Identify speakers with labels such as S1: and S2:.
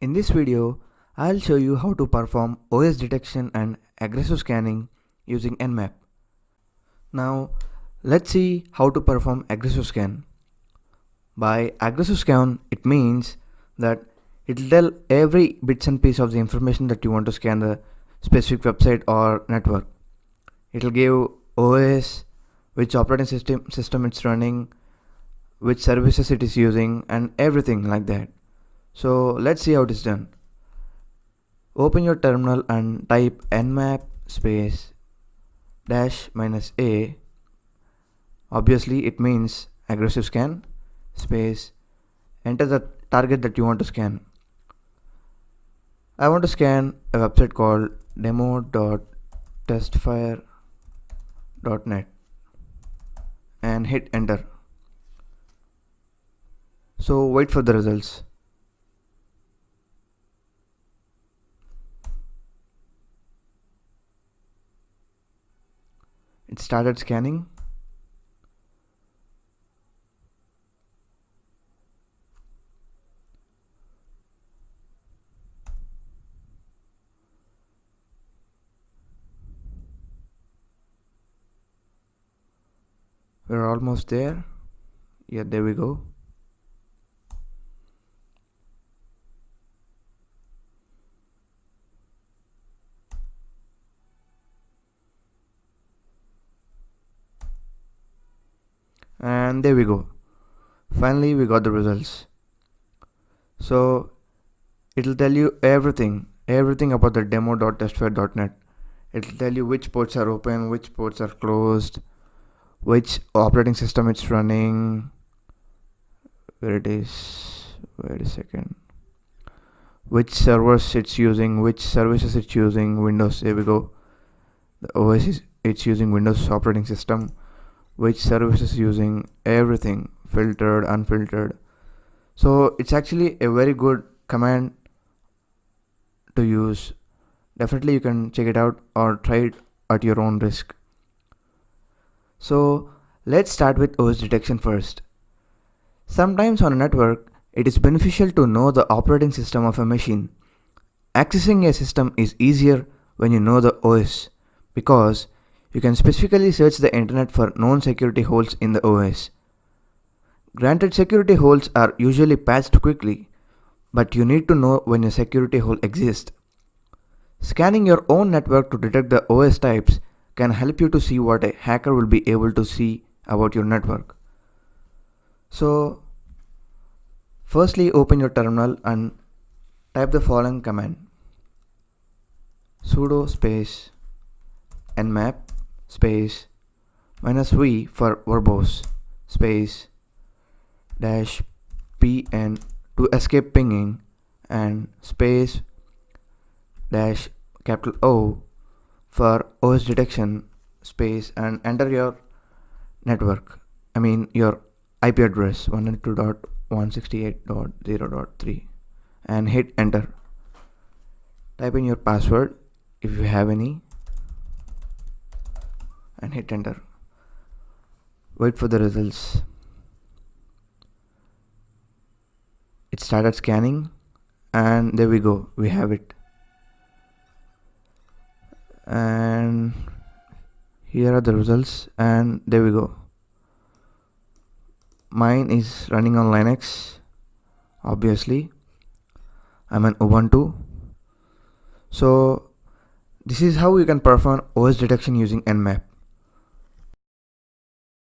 S1: In this video, I'll show you how to perform OS detection and aggressive scanning using Nmap. Now, let's see how to perform aggressive scan. By aggressive scan, it means that it'll tell every bits and piece of the information that you want to scan the specific website or network. It'll give OS, which operating system it's running, which services it is using, and everything like that. So let's see how it is done. Open your terminal and type nmap space -a. Obviously it means aggressive scan space. Enter the target that you want to scan. I want to scan a website called demo.testfire.net and hit enter. So wait for the results. It started scanning. We're almost there. Yeah, there we go. And there we go. Finally we got the results. So it'll tell you everything about the demo.testfire.net. It'll tell you which ports are open, which ports are closed, which operating system it's running, where it is, wait a second, which servers it's using, which services it's using, Windows, there we go. The OS it's using Windows operating system, which services using, everything, filtered, unfiltered. So it's actually a very good command to use. Definitely you can check it out or try it at your own risk. So let's start with OS detection first. Sometimes on a network, it is beneficial to know the operating system of a machine. Accessing a system is easier when you know the OS, because you can specifically search the internet for known security holes in the OS. Granted, security holes are usually patched quickly, but you need to know when a security hole exists. Scanning your own network to detect the OS types can help you to see what a hacker will be able to see about your network. So, firstly open your terminal and type the following command: sudo space nmap space -v for verbose space -pn to escape pinging, and space -O for OS detection space, and enter your network, your IP address 192.168.0.3 and hit enter. Type in your password if you have any and hit enter. Wait for the results. It started scanning and there we go, we have it. And here are the results, and there we go. Mine is running on Linux. Obviously I'm an Ubuntu. So this is how you can perform OS detection using Nmap.